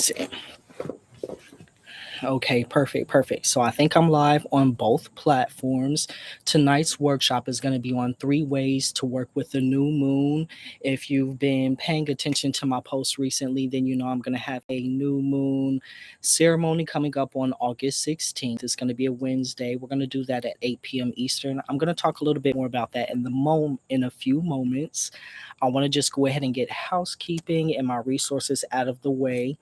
see. Okay, perfect, perfect. So I think I'm live on both platforms. Tonight's workshop is going to be on 3 ways to work with the new moon. If you've been paying attention to my posts recently, then you know I'm going to have a new moon ceremony coming up on August 16th. It's going to be a Wednesday. We're going to do that at 8 p.m. Eastern. I'm going to talk a little bit more about that in a few moments. I want to just go ahead and get housekeeping and my resources out of the way.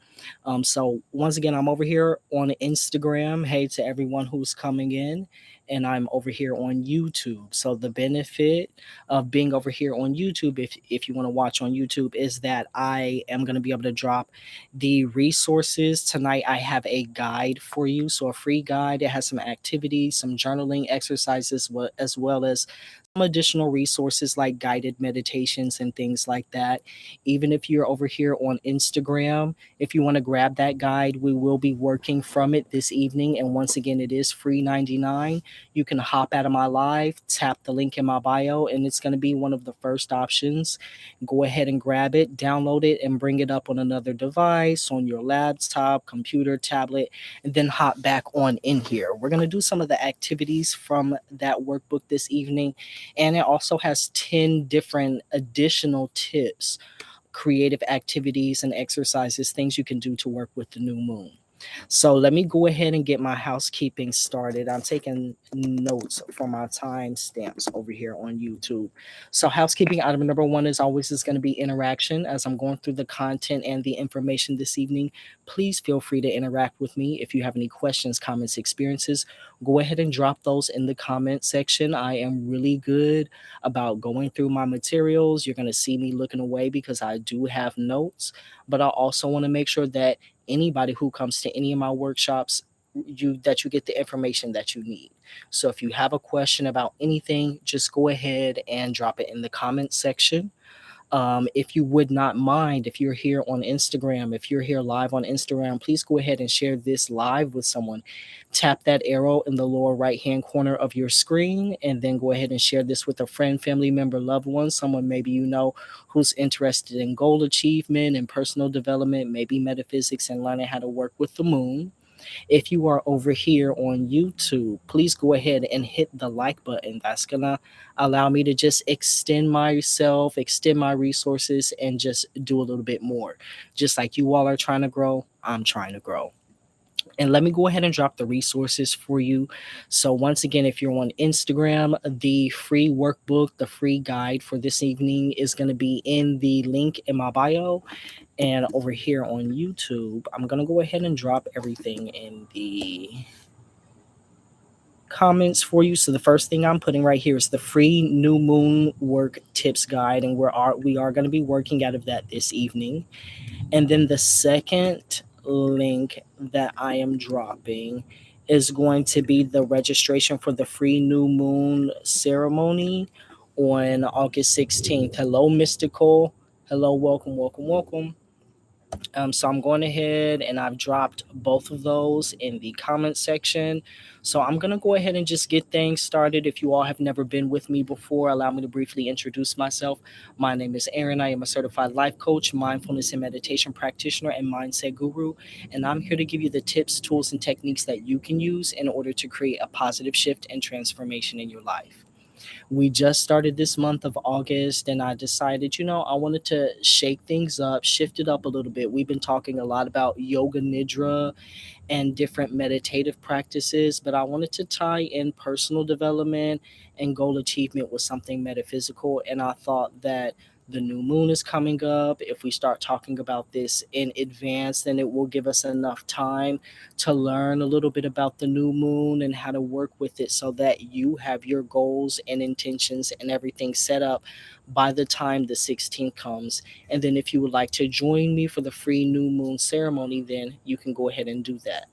So once again, I'm over here on Instagram. Hey to everyone who's coming in, and I'm over here on YouTube. So the benefit of being over here on YouTube, if you want to watch on YouTube, is that I am going to be able to drop the resources tonight. I have a guide for you, so a free guide. It has some activities, some journaling exercises, as well as some additional resources like guided meditations and things like that. Even if you're over here on Instagram, if you want to grab that guide, we will be working from it this evening. And once again, it is free 99. You can hop out of my live, tap the link in my bio, and it's going to be one of the first options. Go ahead and grab it, download it, and bring it up on another device, on your laptop, computer, tablet, and then hop back on in here. We're going to do some of the activities from that workbook this evening. And it also has 10 different additional tips, creative activities and exercises, things you can do to work with the new moon. So let me go ahead and get my housekeeping started. I'm taking notes for my timestamps over here on YouTube. So housekeeping item number one is always is going to be interaction. As I'm going through the content and the information this evening, please feel free to interact with me. If you have any questions, comments, experiences, go ahead and drop those in the comment section. I am really good about going through my materials. You're going to see me looking away because I do have notes, but I also want to make sure that anybody who comes to any of my workshops, you get the information that you need. So if you have a question about anything, just go ahead and drop it in the comment section. If you would not mind, if you're here on Instagram, if you're here live on Instagram, please go ahead and share this live with someone. Tap that arrow in the lower right hand corner of your screen, and then go ahead and share this with a friend, family member, loved one, someone maybe you know who's interested in goal achievement and personal development, maybe metaphysics and learning how to work with the moon. If you are over here on YouTube, please go ahead and hit the like button. That's going to allow me to just extend myself, extend my resources, and just do a little bit more. Just like you all are trying to grow, I'm trying to grow. And let me go ahead and drop the resources for you. So, once again, if you're on Instagram, the free workbook, the free guide for this evening is going to be in the link in my bio. And over here on YouTube, I'm going to go ahead and drop everything in the comments for you. So the first thing I'm putting right here is the free new moon work tips guide, and we are going to be working out of that this evening. And then the second link that I am dropping is going to be the registration for the free new moon ceremony on August 16th. Hello, Mystical. Hello, welcome, welcome, welcome. So I'm going ahead and I've dropped both of those in the comment section. So I'm going to go ahead and just get things started. If you all have never been with me before, allow me to briefly introduce myself. My name is Aaron. I am a certified life coach, mindfulness and meditation practitioner, and mindset guru. And I'm here to give you the tips, tools, and techniques that you can use in order to create a positive shift and transformation in your life. We just started this month of August, and I decided, I wanted to shake things up, shift it up a little bit. We've been talking a lot about yoga nidra and different meditative practices, but I wanted to tie in personal development and goal achievement with something metaphysical. And I thought that the new moon is coming up. If we start talking about this in advance, then it will give us enough time to learn a little bit about the new moon and how to work with it so that you have your goals and intentions and everything set up by the time the 16th comes. And then if you would like to join me for the free new moon ceremony, then you can go ahead and do that.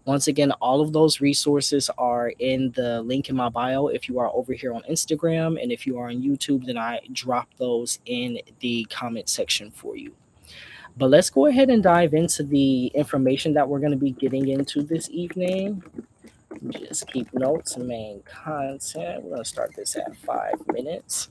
Once again, all of those resources are in the link in my bio if you are over here on Instagram. And if you are on YouTube, then I drop those in the comment section for you. But let's go ahead and dive into the information that we're going to be getting into this evening. Just keep notes, main content. We're going to start this at 5 minutes.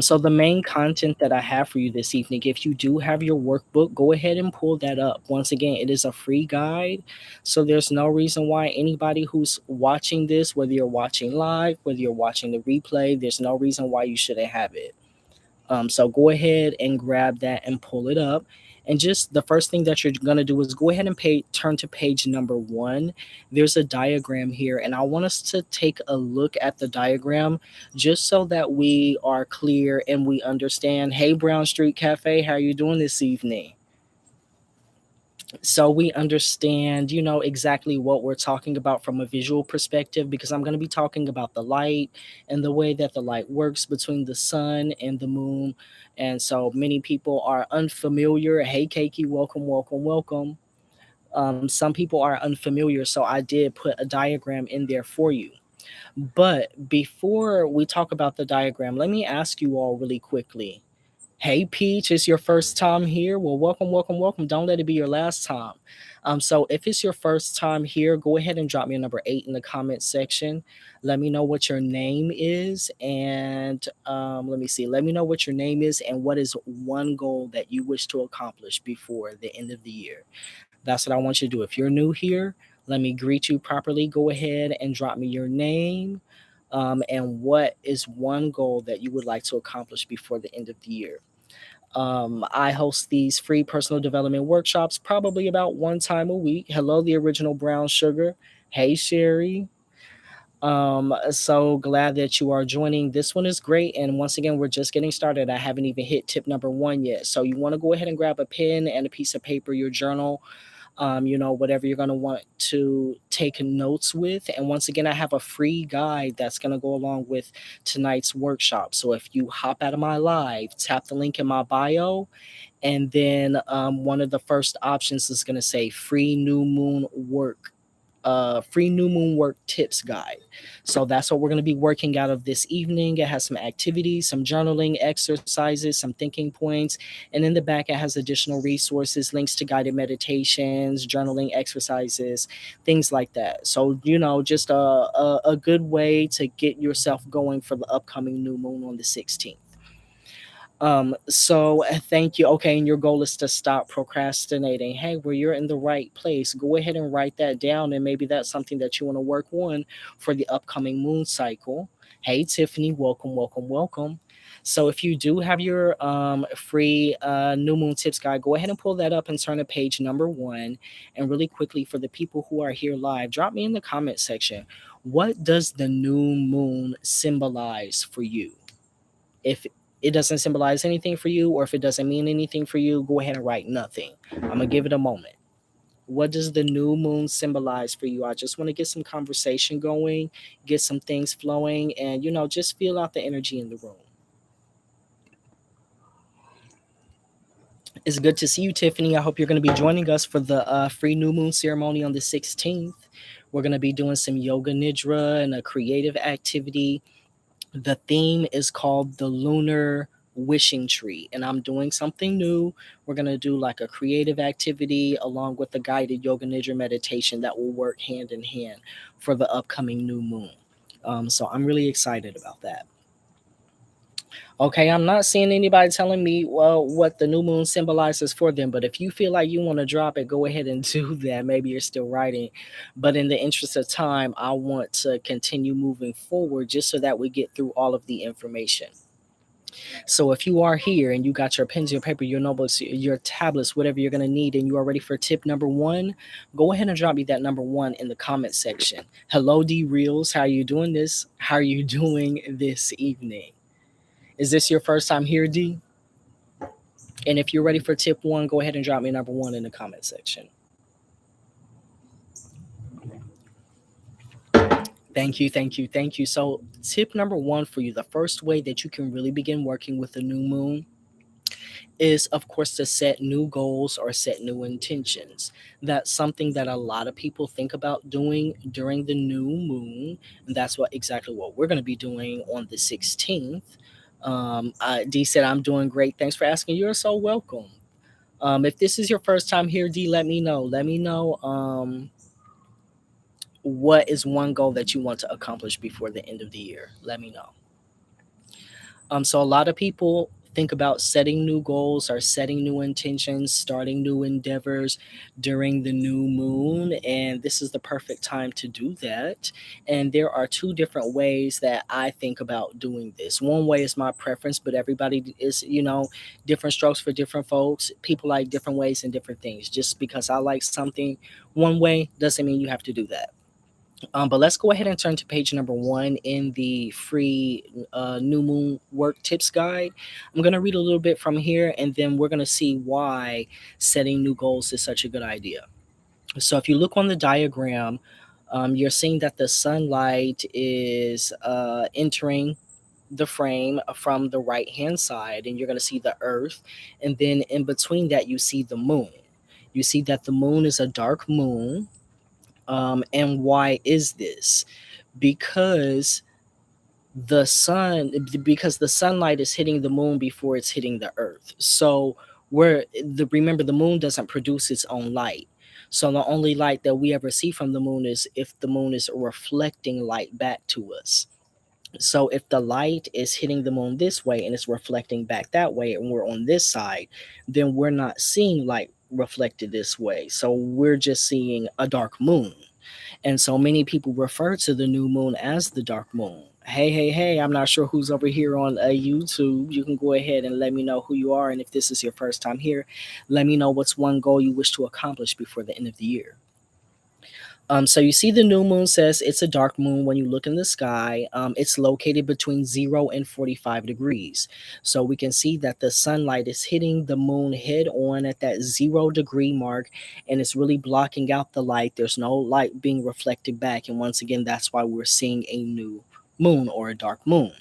So the main content that I have for you this evening, if you do have your workbook, go ahead and pull that up. Once again, it is a free guide. So there's no reason why anybody who's watching this, whether you're watching live, whether you're watching the replay, there's no reason why you shouldn't have it. So go ahead and grab that and pull it up. And just the first thing that you're going to do is go ahead and turn to page number 1. There's a diagram here, and I want us to take a look at the diagram just so that we are clear and we understand. Hey, Brown Street Cafe, how are you doing this evening? So we understand, exactly what we're talking about from a visual perspective, because I'm going to be talking about the light and the way that the light works between the sun and the moon. And so many people are unfamiliar. Hey, Keiki, welcome, welcome, welcome. Some people are unfamiliar, so I did put a diagram in there for you. But before we talk about the diagram, let me ask you all really quickly. Hey, Peach, it's your first time here. Well, welcome, welcome, welcome. Don't let it be your last time. So if it's your first time here, go ahead and drop me a number 8 in the comment section. Let me know what your name is. And let me see. Let me know what your name is and what is one goal that you wish to accomplish before the end of the year. That's what I want you to do. If you're new here, let me greet you properly. Go ahead and drop me your name. And what is one goal that you would like to accomplish before the end of the year? I host these free personal development workshops probably about one time a week. Hello, the original brown sugar. Hey, Sherry. So glad that you are joining. This one is great. And once again, we're just getting started. I haven't even hit tip number 1 yet. So you want to go ahead and grab a pen and a piece of paper, your journal, whatever you're going to want to take notes with. And once again, I have a free guide that's going to go along with tonight's workshop. So if you hop out of my live, tap the link in my bio, and then one of the first options is going to say free new moon work tips guide. So that's what we're going to be working out of this evening. It has some activities, some journaling exercises, some thinking points, and in the back it has additional resources, links to guided meditations, journaling exercises, things like that. So just a good way to get yourself going for the upcoming new moon on the 16th. So thank you. Okay, and your goal is to stop procrastinating. Hey, well, you're in the right place. Go ahead and write that down, and maybe that's something that you want to work on for the upcoming moon cycle. Hey, Tiffany, welcome, welcome, welcome. So if you do have your free new moon tips guide, go ahead and pull that up and turn to page number 1. And really quickly, for the people who are here live, drop me in the comment section. What does the new moon symbolize for you? If it doesn't symbolize anything for you, or if it doesn't mean anything for you, go ahead and write nothing. I'm gonna give it a moment. What does the new moon symbolize for you? I just want to get some conversation going, get some things flowing, and just feel out the energy in the room. It's good to see you, Tiffany. I hope you're going to be joining us for the free new moon ceremony on the 16th. We're going to be doing some yoga nidra and a creative activity. The theme is called the Lunar Wishing Tree, and I'm doing something new. We're going to do like a creative activity along with a guided yoga nidra meditation that will work hand in hand for the upcoming new moon. So I'm really excited about that. Okay, I'm not seeing anybody telling me what the new moon symbolizes for them, but if you feel like you want to drop it, go ahead and do that. Maybe you're still writing, but in the interest of time, I want to continue moving forward just so that we get through all of the information. So if you are here and you got your pens, your paper, your notebooks, your tablets, whatever you're going to need, and you are ready for tip number 1, go ahead and drop me that number 1 in the comment section. Hello, D Reels. How are you doing this? How are you doing this evening? Is this your first time here, D? And if you're ready for tip 1, go ahead and drop me number 1 in the comment section. Thank you, thank you, thank you. So, tip number 1 for you, the first way that you can really begin working with the new moon is, of course, to set new goals or set new intentions. That's something that a lot of people think about doing during the new moon. And that's exactly what we're going to be doing on the 16th. D said, I'm doing great. Thanks for asking. You're so welcome. If this is your first time here, D, let me know. Let me know what is one goal that you want to accomplish before the end of the year. Let me know. So a lot of people think about setting new goals or setting new intentions, starting new endeavors during the new moon, and this is the perfect time to do that. And there are two different ways that I think about doing this. One way is my preference, but everybody is, different strokes for different folks. People like different ways and different things. Just because I like something one way doesn't mean you have to do that. But let's go ahead and turn to page number one in the free new moon work tips guide. I'm going to read a little bit from here and then we're going to see why setting new goals is such a good idea. So, if you look on the diagram, you're seeing that the sunlight is entering the frame from the right hand side, and you're going to see the earth. And then in between that, you see the moon. You see that the moon is a dark moon. And why is this? Because the sunlight is hitting the moon before it's hitting the earth. So remember, the moon doesn't produce its own light. So the only light that we ever see from the moon is if the moon is reflecting light back to us. So if the light is hitting the moon this way and it's reflecting back that way, and we're on this side, then we're not seeing light reflected this way. So we're just seeing a dark moon. And so many people refer to the new moon as the dark moon. Hey, hey, hey, I'm not sure who's over here on YouTube. You can go ahead and let me know who you are. And if this is your first time here, let me know what's one goal you wish to accomplish before the end of the year. So you see the new moon says it's a dark moon when you look in the sky. It's located between 0 and 45 degrees. So we can see that the sunlight is hitting the moon head on at that 0 degree mark, and it's really blocking out the light. There's no light being reflected back. And once again, that's why we're seeing a new moon or a dark moon.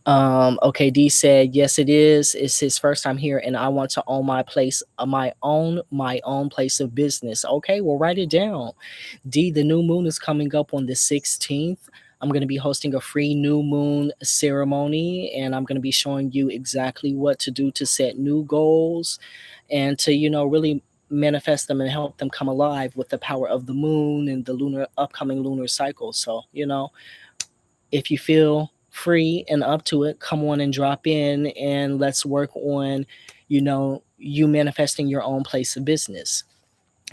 Okay, D said, yes, it is. It's his first time here, and I want to own my place, my own place of business. Okay, well, write it down. D, the new moon is coming up on the 16th. I'm going to be hosting a free new moon ceremony, and I'm going to be showing you exactly what to do to set new goals and to, really manifest them and help them come alive with the power of the moon and the upcoming lunar cycle. So, if you feel free and up to it, come on and drop in and let's work on, you manifesting your own place of business.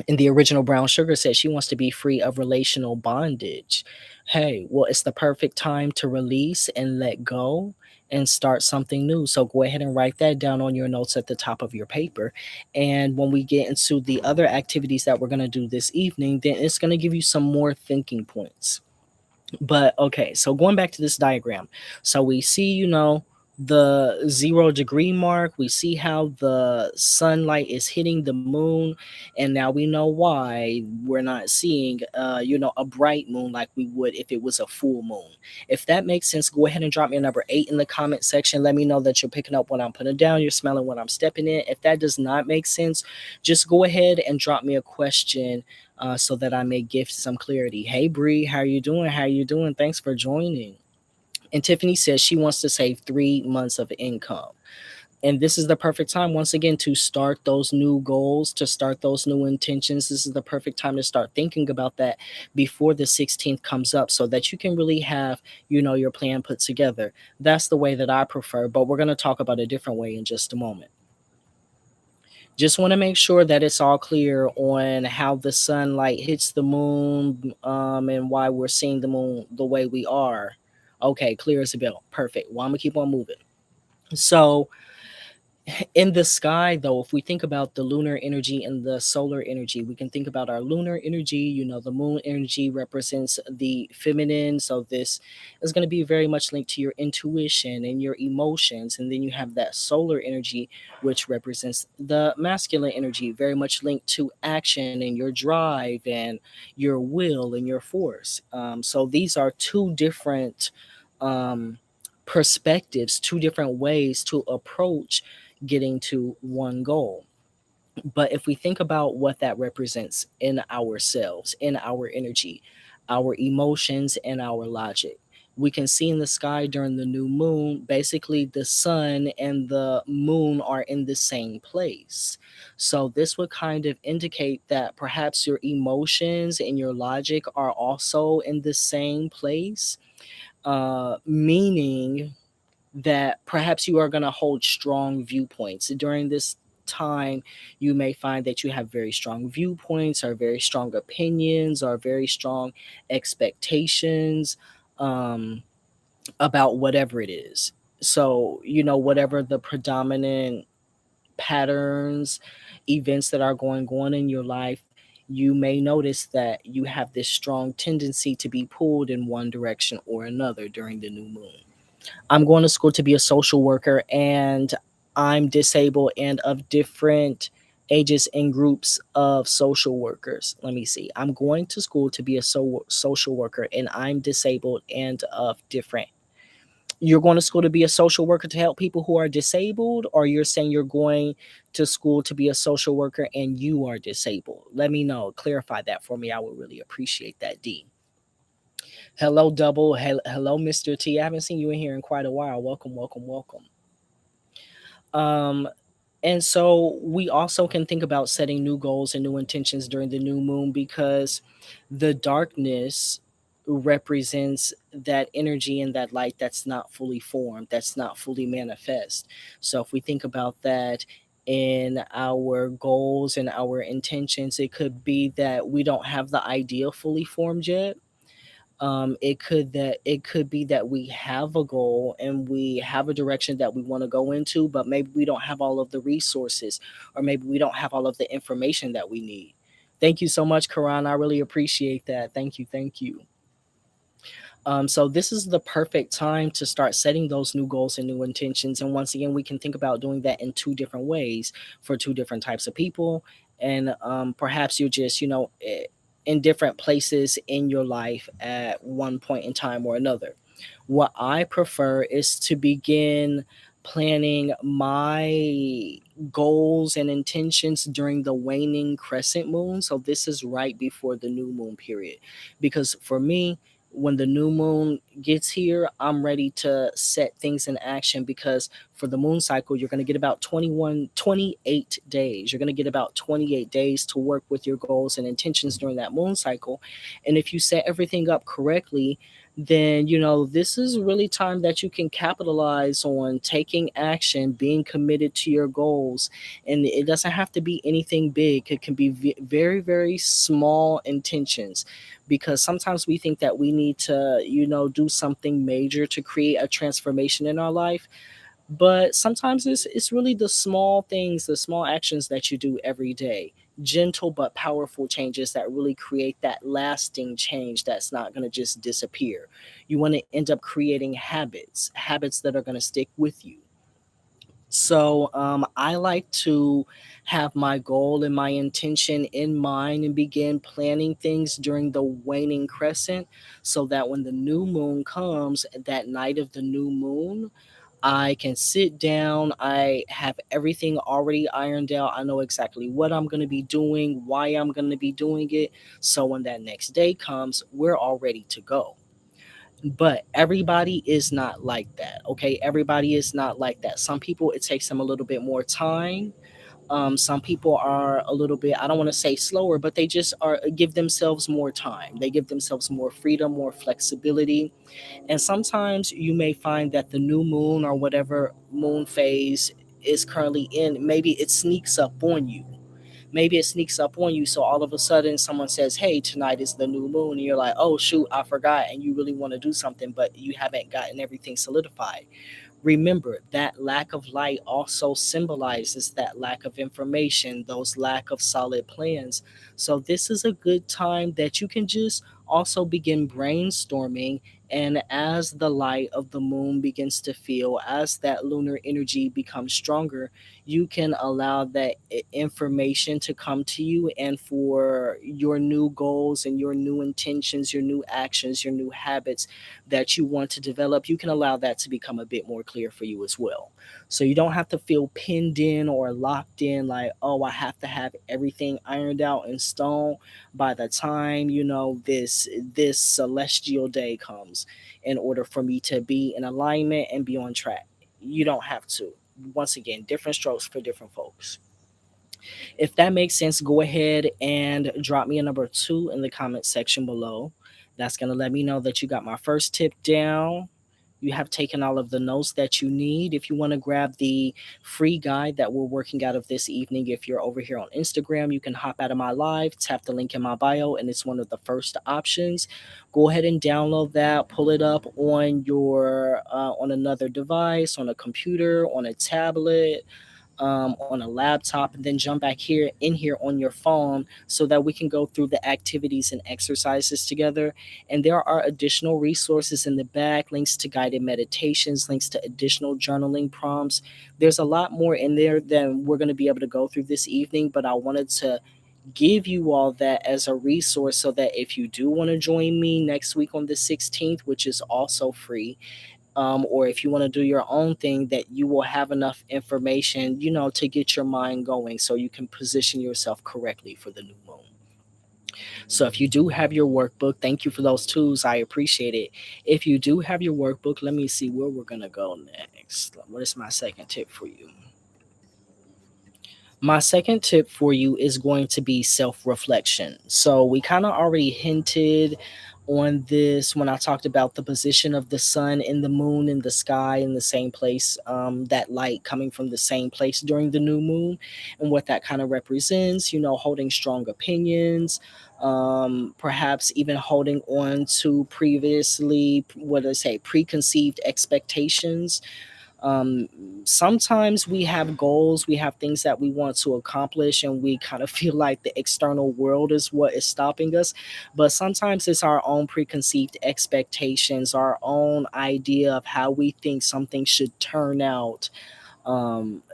And the original Brown Sugar said she wants to be free of relational bondage. Hey, well, it's the perfect time to release and let go and start something new. So go ahead and write that down on your notes at the top of your paper. And when we get into the other activities that we're going to do this evening, then it's going to give you some more thinking points. But okay, so going back to this diagram. So we see, the 0 degree mark. We see how the sunlight is hitting the moon. And now we know why we're not seeing, a bright moon like we would if it was a full moon. If that makes sense, go ahead and drop me a number 8 in the comment section. Let me know that you're picking up what I'm putting down. You're smelling what I'm stepping in. If that does not make sense, just go ahead and drop me a question so that I may give some clarity. Hey, Bree, how you doing? How you doing? Thanks for joining. And Tiffany says she wants to save 3 months of income. And this is the perfect time, once again, to start those new goals, to start those new intentions. This is the perfect time to start thinking about that before the 16th comes up so that you can really have, your plan put together. That's the way that I prefer, but we're going to talk about a different way in just a moment. Just want to make sure that it's all clear on how the sunlight hits the moon, and why we're seeing the moon the way we are. Okay, clear as a bell. Perfect. Well, I'm going to keep on moving. So, in the sky, though, if we think about the lunar energy and the solar energy, we can think about our lunar energy. The moon energy represents the feminine. So this is going to be very much linked to your intuition and your emotions. And then you have that solar energy, which represents the masculine energy, very much linked to action and your drive and your will and your force. So these are two different um, perspectives, two different ways to approach getting to one goal. But if we think about what that represents in ourselves, in our energy, our emotions, and our logic, we can see in the sky during the new moon, basically the sun and the moon are in the same place. So this would kind of indicate that perhaps your emotions and your logic are also in the same place, meaning that perhaps you are going to hold strong viewpoints during this time. You may find that you have very strong viewpoints or very strong opinions or very strong expectations, um, about whatever it is. So, whatever the predominant patterns, events that are going on in your life, you may notice that you have this strong tendency to be pulled in one direction or another during the new moon. I'm going to school to be a social worker, and I'm disabled and of different ages and groups of social workers. Let me see. I'm going to school to be a social worker, and I'm disabled and of different. You're going to school to be a social worker to help people who are disabled, or you're saying you're going to school to be a social worker and you are disabled? Let me know. Clarify that for me. I would really appreciate that, D. Hello, Double. Hello, Mr. T. I haven't seen you in here in quite a while. Welcome, welcome, welcome. Um, and so we also can think about setting new goals and new intentions during the new moon, because the darkness represents that energy and that light that's not fully formed, that's not fully manifest. So if we think about that in our goals and our intentions, it could be that we don't have the idea fully formed yet. It could be that we have a goal and we have a direction that we want to go into, but maybe we don't have all of the resources, or maybe we don't have all of the information that we need. Thank you so much, Karan. I really appreciate that. Thank you, thank you. So this is the perfect time to start setting those new goals and new intentions. And once again, we can think about doing that in two different ways for two different types of people. And perhaps you're just, in different places in your life at one point in time or another. What I prefer is to begin planning my goals and intentions during the waning crescent moon. So this is right before the new moon period. Because for me, when the new moon gets here, I'm ready to set things in action, because for the moon cycle, you're going to get about 28 days. You're going to get about 28 days to work with your goals and intentions during that moon cycle. And if you set everything up correctly, then this is really time that you can capitalize on taking action, being committed to your goals. And it doesn't have to be anything big. It can be very, very small intentions, because sometimes we think that we need to do something major to create a transformation in our life. But sometimes it's really the small things, the small actions that you do every day, gentle but powerful changes that really create that lasting change that's not going to just disappear. You want to end up creating habits that are going to stick with you. So I like to have my goal and my intention in mind and begin planning things during the waning crescent, so that when the new moon comes, that night of the new moon, I can sit down. I have everything already ironed out. I know exactly what I'm going to be doing, why I'm going to be doing it. So when that next day comes, we're all ready to go. But everybody is not like that. Okay. Everybody is not like that. Some people, it takes them a little bit more time. Some people are a little bit, I don't want to say slower, but they just are give themselves more time. They give themselves more freedom, more flexibility. And sometimes you may find that the new moon or whatever moon phase is currently in, maybe it sneaks up on you. Maybe it sneaks up on you. So all of a sudden someone says, hey, tonight is the new moon. And you're like, oh, shoot, I forgot. And you really want to do something, but you haven't gotten everything solidified. Remember that lack of light also symbolizes that lack of information, those lack of solid plans. So this is a good time that you can just also begin brainstorming. And as the light of the moon begins to feel, as that lunar energy becomes stronger, you can allow that information to come to you, and for your new goals and your new intentions, your new actions, your new habits that you want to develop, you can allow that to become a bit more clear for you as well. So you don't have to feel pinned in or locked in, like, oh, I have to have everything ironed out in stone by the time, this celestial day comes, in order for me to be in alignment and be on track. You don't have to. Once again, different strokes for different folks. If that makes sense, go ahead and drop me a number 2 in the comment section below. That's going to let me know that you got my first tip down. you have taken all of the notes that you need. If you want to grab the free guide that we're working out of this evening, if you're over here on Instagram, you can hop out of my live, tap the link in my bio, and it's one of the first options. Go ahead and download that, pull it up on your on another device, on a computer, on a tablet, on a laptop, and then jump back here in here on your phone so that we can go through the activities and exercises together. And there are additional resources in the back, links to guided meditations, links to additional journaling prompts. There's a lot more in there than we're going to be able to go through this evening, but I wanted to give you all that as a resource so that if you do want to join me next week on the 16th, which is also free, or if you want to do your own thing, that you will have enough information, to get your mind going so you can position yourself correctly for the new moon. So if you do have your workbook, thank you for those tools. I appreciate it. If you do have your workbook, let me see where we're going to go next. What is my second tip for you? My second tip for you is going to be self reflection. So, we kind of already hinted on this when I talked about the position of the sun and the moon in the sky in the same place, that light coming from the same place during the new moon, and what that kind of represents, holding strong opinions. Perhaps even holding on to previously, what do I say, preconceived expectations. um, Sometimes we have goals, we have things that we want to accomplish, and we kind of feel like the external world is what is stopping us. But sometimes it's our own preconceived expectations, our own idea of how we think something should turn out,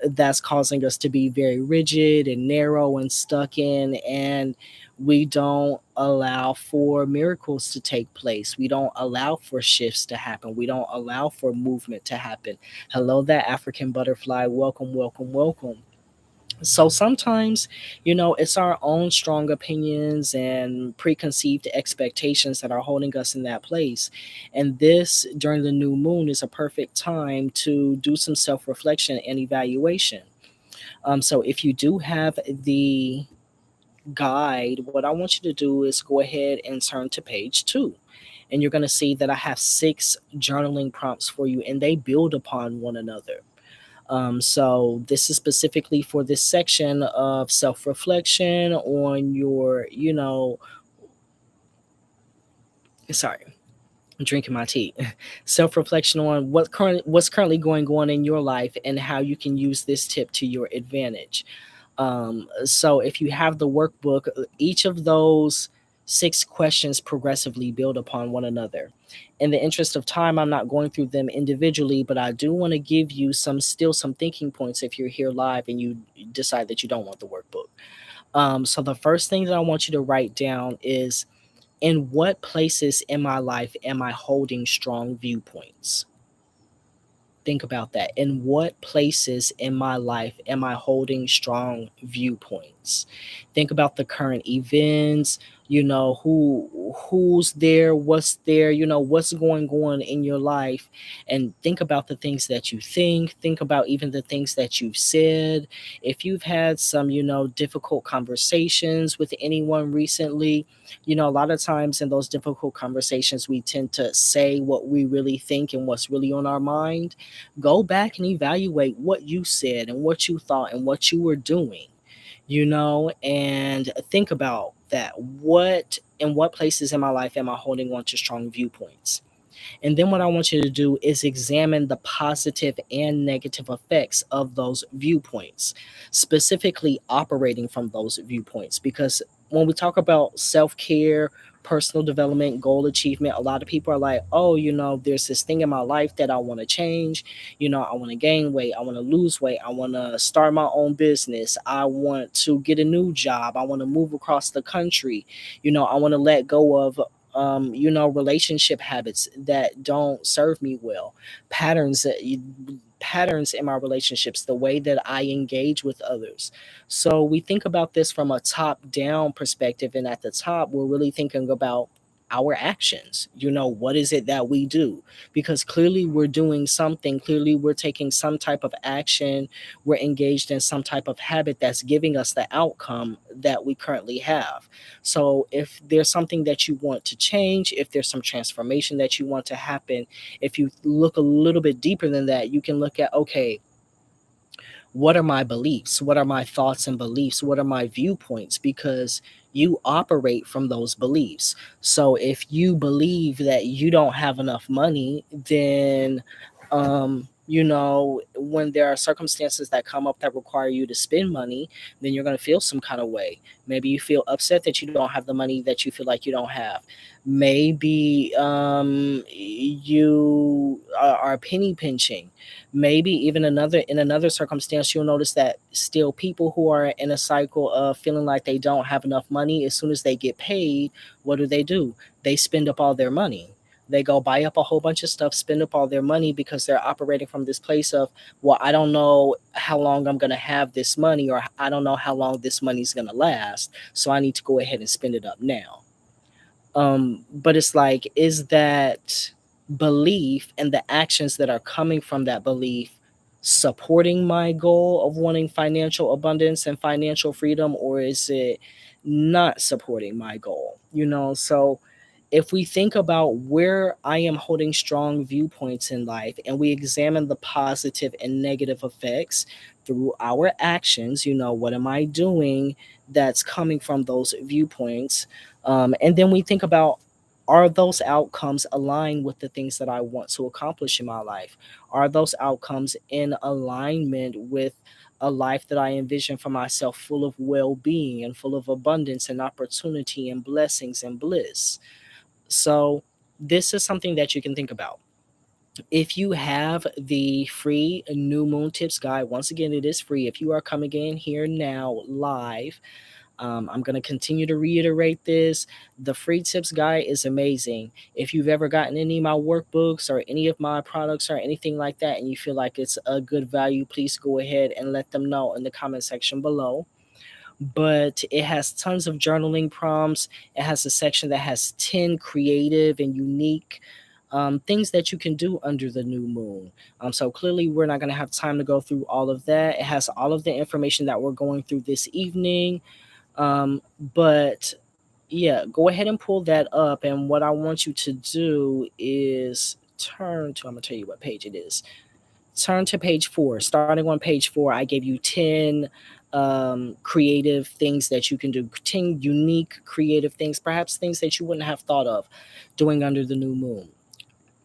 that's causing us to be very rigid and narrow and stuck in, and we don't allow for miracles to take place. We don't allow for shifts to happen. We don't allow for movement to happen. Hello, that African butterfly. Welcome, welcome, welcome. So sometimes, it's our own strong opinions and preconceived expectations that are holding us in that place. And this, during the new moon, is a perfect time to do some self reflection and evaluation. So if you do have the guide, what I want you to do is go ahead and turn to page 2. And you're going to see that I have 6 journaling prompts for you, and they build upon one another. So this is specifically for this section of self-reflection on your, sorry, I'm drinking my tea. Self-reflection on what's currently going on in your life and how you can use this tip to your advantage. So if you have the workbook, each of those 6 questions progressively build upon one another. In the interest of time, I'm not going through them individually, but I do want to give you some thinking points if you're here live and you decide that you don't want the workbook. So the first thing that I want you to write down is, in what places in my life am I holding strong viewpoints? Think about that. In what places in my life am I holding strong viewpoints? Think about the current events, who's there, what's there, what's going on in your life, and think about the things that you think about even the things that you've said. If you've had some, difficult conversations with anyone recently, a lot of times in those difficult conversations we tend to say what we really think and what's really on our mind. Go back and evaluate what you said and what you thought and what you were doing, and think about that. In what places in my life am I holding on to strong viewpoints? And then what I want you to do is examine the positive and negative effects of those viewpoints, specifically operating from those viewpoints. Because when we talk about self care, personal development, goal achievement, a lot of people are like, oh, there's this thing in my life that I want to change. I want to gain weight. I want to lose weight. I want to start my own business. I want to get a new job. I want to move across the country. I want to let go of relationship habits that don't serve me well, patterns that patterns in my relationships, the way that I engage with others. So we think about this from a top down perspective, and at the top we're really thinking about our actions. What is it that we do? Because clearly we're doing something, clearly we're taking some type of action, we're engaged in some type of habit that's giving us the outcome that we currently have. So if there's something that you want to change, if there's some transformation that you want to happen, if you look a little bit deeper than that, you can look at, okay, what are my beliefs? What are my thoughts and beliefs? What are my viewpoints? Because you operate from those beliefs. So if you believe that you don't have enough money, then when there are circumstances that come up that require you to spend money, then you're going to feel some kind of way. Maybe you feel upset that you don't have the money that you feel like you don't have. Maybe you are penny pinching. Maybe even another circumstance, you'll notice that still people who are in a cycle of feeling like they don't have enough money, as soon as they get paid, what do? They spend up all their money. They go buy up a whole bunch of stuff, spend up all their money, because they're operating from this place of, well, I don't know how long I'm going to have this money, or I don't know how long this money's going to last, so I need to go ahead and spend it up now. But it's like, is that belief and the actions that are coming from that belief supporting my goal of wanting financial abundance and financial freedom, or is it not supporting my goal? So if we think about where I am holding strong viewpoints in life, and we examine the positive and negative effects through our actions, what am I doing that's coming from those viewpoints? And then we think about, are those outcomes aligned with the things that I want to accomplish in my life? Are those outcomes in alignment with a life that I envision for myself, full of well being and full of abundance and opportunity and blessings and bliss? So, this is something that you can think about. If you have the free new moon tips guide, once again, it is free. If you are coming in here now live, I'm going to continue to reiterate this. The free tips guide is amazing. If you've ever gotten any of my workbooks or any of my products or anything like that, and you feel like it's a good value, please go ahead and let them know in the comment section below. But it has tons of journaling prompts. It has a section that has 10 creative and unique things that you can do under the new moon. So clearly, we're not going to have time to go through all of that. It has all of the information that we're going through this evening. But yeah, go ahead and pull that up. And what I want you to do is I'm going to tell you what page it is. Turn to page 4. Starting on page 4, I gave you 10 creative things that you can do, 10 unique creative things, perhaps things that you wouldn't have thought of doing under the new moon.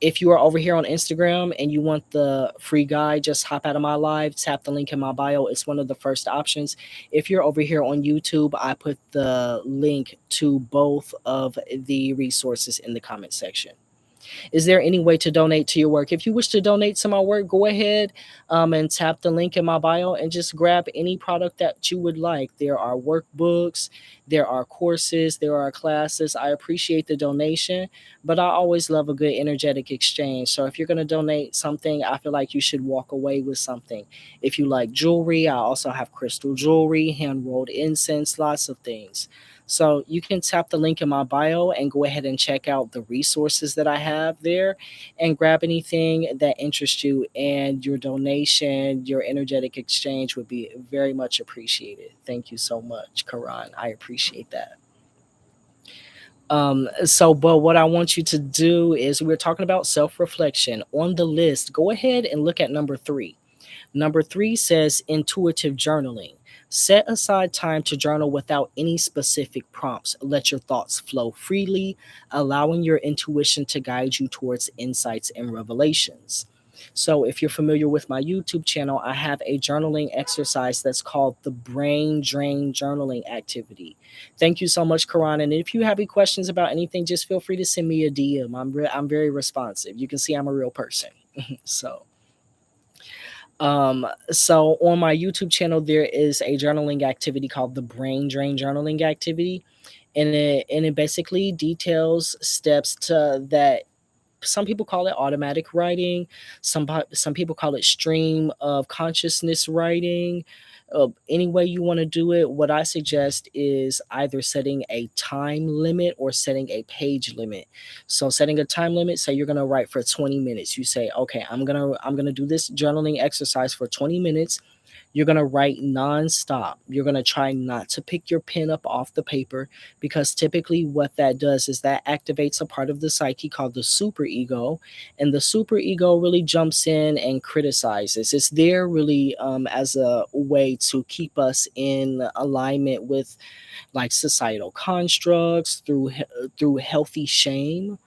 If you are over here on Instagram and you want the free guide, just hop out of my live, tap the link in my bio. It's one of the first options. If you're over here on YouTube, I put the link to both of the resources in the comment section. Is there any way to donate to your work? If you wish to donate to my work, go ahead and tap the link in my bio and just grab any product that you would like. There are workbooks, there are courses, there are classes. I appreciate the donation, but I always love a good energetic exchange. So if you're going to donate something, I feel like you should walk away with something. If you like jewelry, I also have crystal jewelry, hand rolled incense, lots of things. So you can tap the link in my bio and go ahead and check out the resources that I have there and grab anything that interests you, and your donation, your energetic exchange would be very much appreciated. Thank you so much, Karan. I appreciate that. But what I want you to do is, we're talking about self reflection. On the list, go ahead and look at number 3. Number 3 says intuitive journaling. Set aside time to journal without any specific prompts. Let your thoughts flow freely, allowing your intuition to guide you towards insights and revelations. So, if you're familiar with my YouTube channel, I have a journaling exercise that's called the Brain Drain Journaling Activity. Thank you so much, Karan. And if you have any questions about anything, just feel free to send me a DM. I'm very responsive. You can see I'm a real person. So. So on my YouTube channel, there is a journaling activity called the Brain Drain Journaling Activity, and it basically details steps to that some people call it automatic writing. Some people call it stream of consciousness writing. Any way you want to do it, what I suggest is either setting a time limit or setting a page limit. So setting a time limit, say you're gonna write for 20 minutes. You say, okay, I'm gonna do this journaling exercise for 20 minutes. You're going to write nonstop. You're going to try not to pick your pen up off the paper, because typically what that does is that activates a part of the psyche called the superego. And the superego really jumps in and criticizes. It's there really as a way to keep us in alignment with like societal constructs through healthy shame.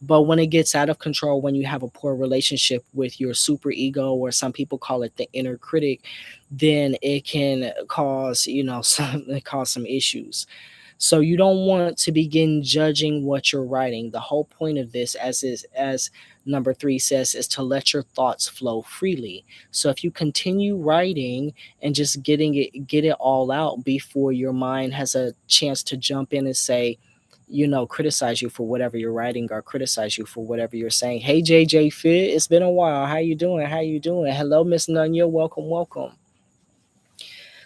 But when it gets out of control, when you have a poor relationship with your super ego, or some people call it the inner critic, then it can cause, cause some issues. So you don't want to begin judging what you're writing. The whole point of this, as number 3 says, is to let your thoughts flow freely. So if you continue writing and just get it all out before your mind has a chance to jump in and say, criticize you for whatever you're writing, or criticize you for whatever you're saying. Hey JJ Fit, it's been a while. How you doing? How you doing? Hello, Miss Nunya. Welcome, welcome.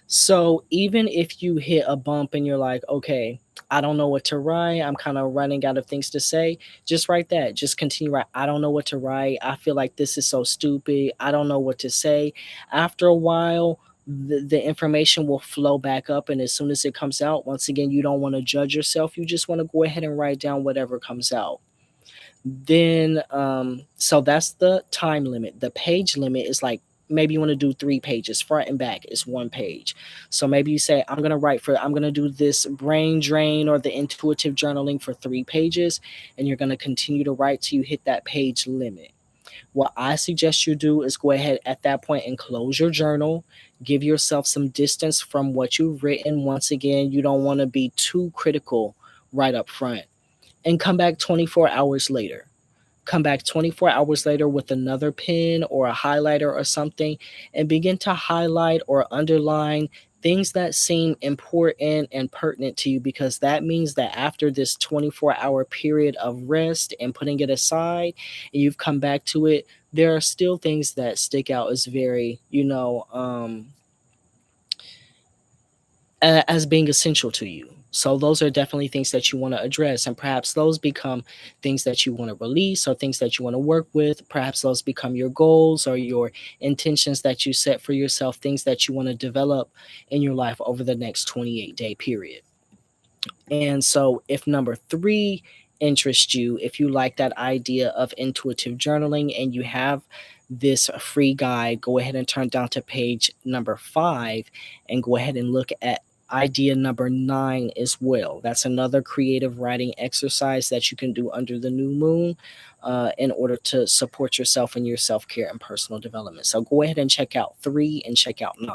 So even if you hit a bump and you're like, okay, I don't know what to write, I'm kind of running out of things to say, just write that. Just continue write. I don't know what to write. I feel like this is so stupid. I don't know what to say. After a while, the information will flow back up. And as soon as it comes out, once again, you don't want to judge yourself. You just want to go ahead and write down whatever comes out. Then so that's the time limit. The page limit is like, maybe you want to do 3 pages, front and back is 1 page. So maybe you say, I'm going to do this brain drain or the intuitive journaling for 3 pages, and you're going to continue to write till you hit that page limit. What I suggest you do is go ahead at that point and close your journal. Give yourself some distance from what you've written. Once again, you don't want to be too critical right up front, and come back 24 hours later. Come back 24 hours later with another pen or a highlighter or something, and begin to highlight or underline things that seem important and pertinent to you, because that means that after this 24-hour period of rest and putting it aside, and you've come back to it, there are still things that stick out as very, as being essential to you. So those are definitely things that you want to address, and perhaps those become things that you want to release or things that you want to work with. Perhaps those become your goals or your intentions that you set for yourself, things that you want to develop in your life over the next 28-day period. And so, if number 3 interests you, if you like that idea of intuitive journaling and you have this free guide, go ahead and turn down to page number 5 and go ahead and look at idea number 9 as well. That's another creative writing exercise that you can do under the new moon in order to support yourself in your self care and personal development. So, go ahead and check out 3 and check out 9.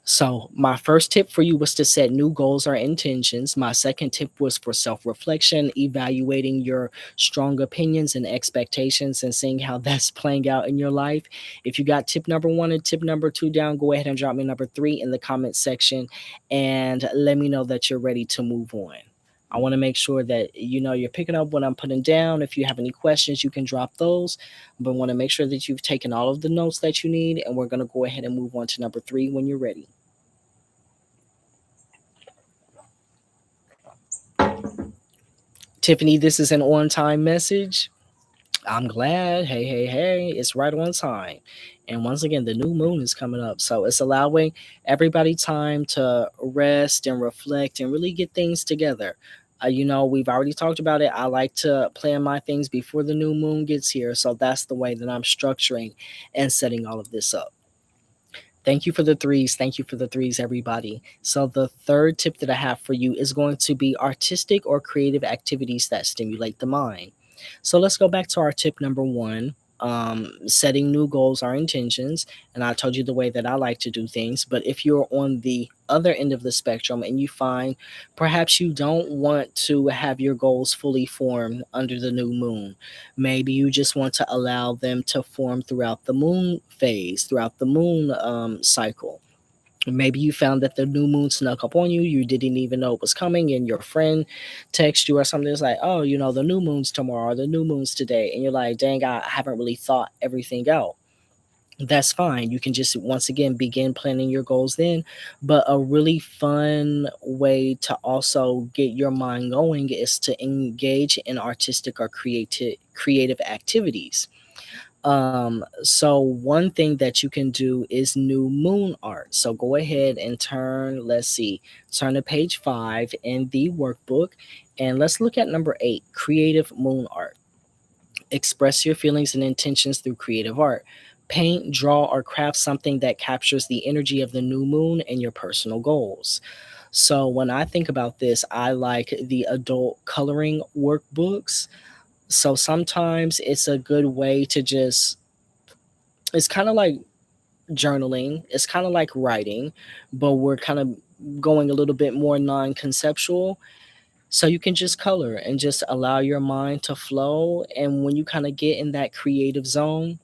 So, my first tip for you was to set new goals or intentions. My second tip was for self reflection, evaluating your strong opinions and expectations and seeing how that's playing out in your life. If you got tip number 1 and tip number 2 down, go ahead and drop me number 3 in the comment section and let me know that you're ready to move on. I want to make sure that you're picking up what I'm putting down. If you have any questions, you can drop those. But want to make sure that you've taken all of the notes that you need, and we're going to go ahead and move on to number 3 when you're ready. Tiffany, this is an on time message. I'm glad. Hey, hey, hey, it's right on time. And once again, the new moon is coming up. So it's allowing everybody time to rest and reflect and really get things together. We've already talked about it. I like to plan my things before the new moon gets here. So that's the way that I'm structuring and setting all of this up. Thank you for the threes. Thank you for the threes, everybody. So, the third tip that I have for you is going to be artistic or creative activities that stimulate the mind. So, let's go back to our tip number 1, setting new goals or intentions. And I told you the way that I like to do things. But if you're on the other end of the spectrum and you find perhaps you don't want to have your goals fully formed under the new moon, maybe you just want to allow them to form throughout the moon phase, throughout the moon cycle. Maybe you found that the new moon snuck up on you. You didn't even know it was coming, and your friend texts you or something. It's like, oh, the new moon's tomorrow, or the new moon's today. And you're like, dang, I haven't really thought everything out. That's fine. You can just once again begin planning your goals then. But a really fun way to also get your mind going is to engage in artistic or creative activities. So one thing that you can do is new moon art. So go ahead and turn to page 5 in the workbook, and let's look at number 8, creative moon art. Express your feelings and intentions through creative art. Paint, draw, or craft something that captures the energy of the new moon and your personal goals. So when I think about this, I like the adult coloring workbooks. So sometimes it's a good way to just, it's kind of like journaling, it's kind of like writing, but we're kind of going a little bit more non conceptual. So you can just color and just allow your mind to flow. And when you kind of get in that creative zone,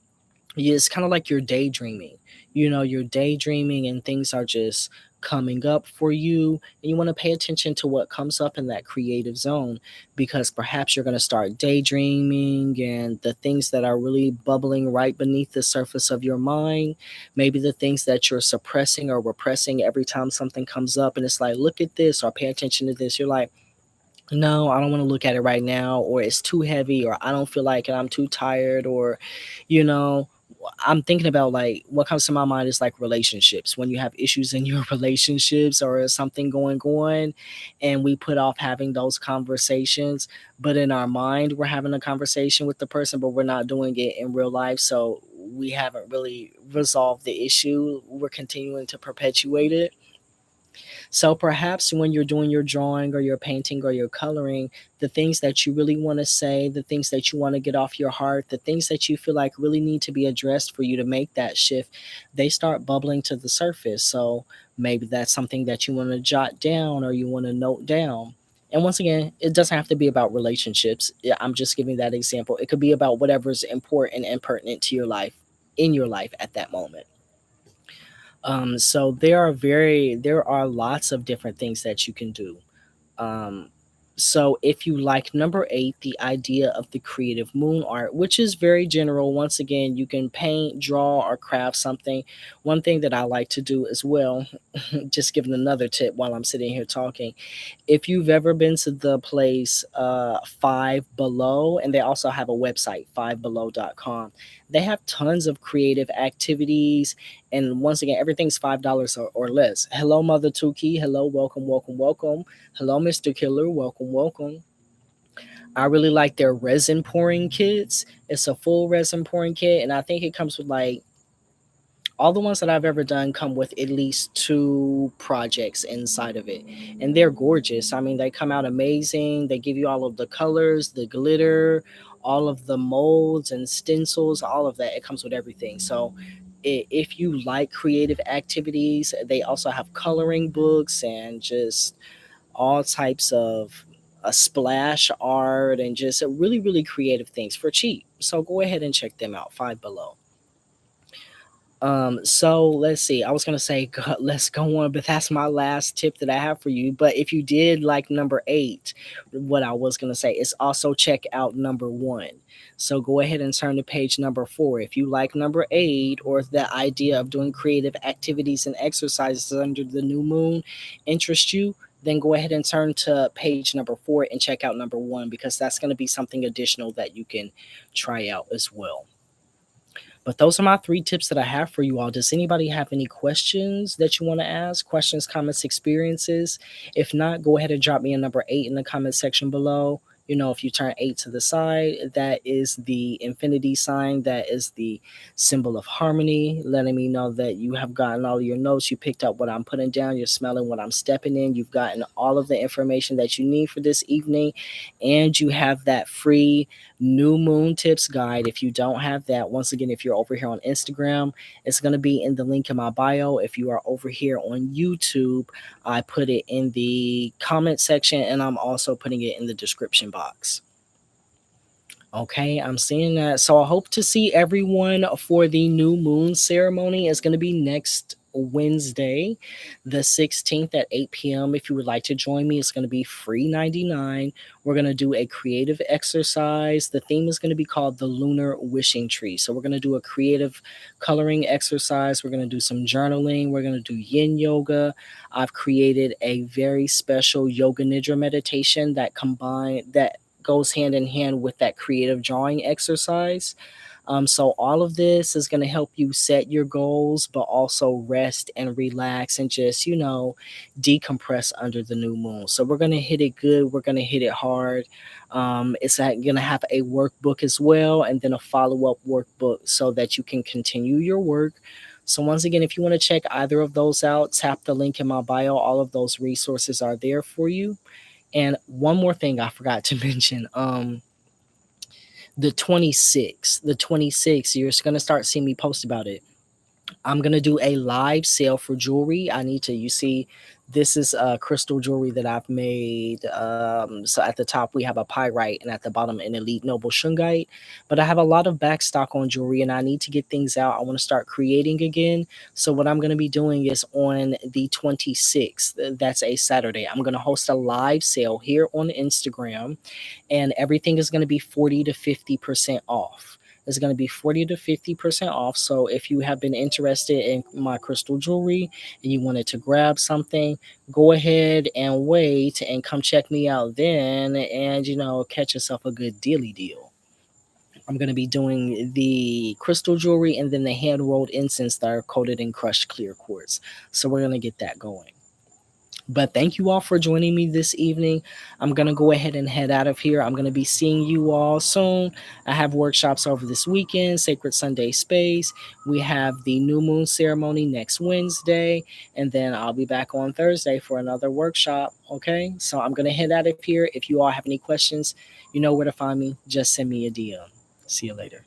yeah, it's kind of like you're daydreaming. You're daydreaming and things are just coming up for you. And you want to pay attention to what comes up in that creative zone, because perhaps you're going to start daydreaming and the things that are really bubbling right beneath the surface of your mind, maybe the things that you're suppressing or repressing every time something comes up. And it's like, look at this or pay attention to this. You're like, no, I don't want to look at it right now, or it's too heavy, or I don't feel like it, I'm too tired, or, you know, I'm thinking about like what comes to my mind is like relationships. When you have issues in your relationships or something going on, and we put off having those conversations, but in our mind, we're having a conversation with the person, but we're not doing it in real life. So we haven't really resolved the issue. We're continuing to perpetuate it. So perhaps when you're doing your drawing or your painting or your coloring, the things that you really want to say, the things that you want to get off your heart, the things that you feel like really need to be addressed for you to make that shift, they start bubbling to the surface. So maybe that's something that you want to jot down or you want to note down. And once again, it doesn't have to be about relationships. Yeah, I'm just giving that example. It could be about whatever's important and pertinent to your life, in your life at that moment. So there are lots of different things that you can do. Um, so if you like number 8, the idea of the creative moon art, which is very general, once again, you can paint, draw, or craft something. One thing that I like to do as well, just giving another tip while I'm sitting here talking, if you've ever been to the place Five Below, and they also have a website, fivebelow.com, they have tons of creative activities. And once again, everything's $5 or less. Hello, Mother Tuki. Hello, welcome, welcome, welcome. Hello, Mr. Killer. Welcome, welcome. I really like their resin pouring kits. It's a full resin pouring kit, and I think it comes with like all the ones that I've ever done come with at least 2 projects inside of it. And they're gorgeous. I mean, they come out amazing. They give you all of the colors, the glitter, all of the molds and stencils, all of that. It comes with everything. So if you like creative activities, they also have coloring books and just all types of a splash art and just really, really creative things for cheap. So go ahead and check them out. Five Below. So let's see. I was gonna say let's go on, but that's my last tip that I have for you. But if you did like number 8, what I was gonna say is also check out number 1. So go ahead and turn to page number 4. If you like number 8 or the idea of doing creative activities and exercises under the new moon interest you, then go ahead and turn to page number 4 and check out number 1, because that's gonna be something additional that you can try out as well. But those are my 3 tips that I have for you all. Does anybody have any questions that you want to ask? Questions, comments, experiences? If not, go ahead and drop me a number 8 in the comment section below. If you turn 8 to the side, that is the infinity sign. That is the symbol of harmony, letting me know that you have gotten all of your notes. You picked up what I'm putting down. You're smelling what I'm stepping in. You've gotten all of the information that you need for this evening. And you have that free new moon tips guide. If you don't have that, once again, if you're over here on Instagram, it's going to be in the link in my bio. If you are over here on YouTube, I put it in the comment section, and I'm also putting it in the description box. Okay, I'm seeing that. So I hope to see everyone for the new moon ceremony. It's going to be next Wednesday, the 16th at 8 p.m. If you would like to join me, it's going to be free 99. We're going to do a creative exercise. The theme is going to be called the Lunar Wishing Tree. So we're going to do a creative coloring exercise. We're going to do some journaling. We're going to do yin yoga. I've created a very special yoga nidra meditation that goes hand in hand with that creative drawing exercise. So all of this is going to help you set your goals, but also rest and relax and just, decompress under the new moon. So we're going to hit it good. We're going to hit it hard. It's going to have a workbook as well, and then a follow-up workbook so that you can continue your work. So once again, if you want to check either of those out, tap the link in my bio. All of those resources are there for you. And one more thing I forgot to mention. The 26th, you're going to start seeing me post about it. I'm going to do a live sale for jewelry. You see, this is crystal jewelry that I've made. So at the top, we have a pyrite, and at the bottom, an elite noble shungite. But I have a lot of back stock on jewelry, and I need to get things out. I want to start creating again. So what I'm going to be doing is on the 26th, that's a Saturday, I'm going to host a live sale here on Instagram, and everything is going to be 40 to 50% off. It's going to be 40 to 50% off. So if you have been interested in my crystal jewelry and you wanted to grab something, go ahead and wait and come check me out then, and catch yourself a good dealy deal. I'm going to be doing the crystal jewelry and then the hand rolled incense that are coated in crushed clear quartz. So we're going to get that going. But thank you all for joining me this evening. I'm going to go ahead and head out of here. I'm going to be seeing you all soon. I have workshops over this weekend, Sacred Sunday Space. We have the new moon ceremony next Wednesday. And then I'll be back on Thursday for another workshop. Okay, so I'm going to head out of here. If you all have any questions, you know where to find me. Just send me a DM. See you later.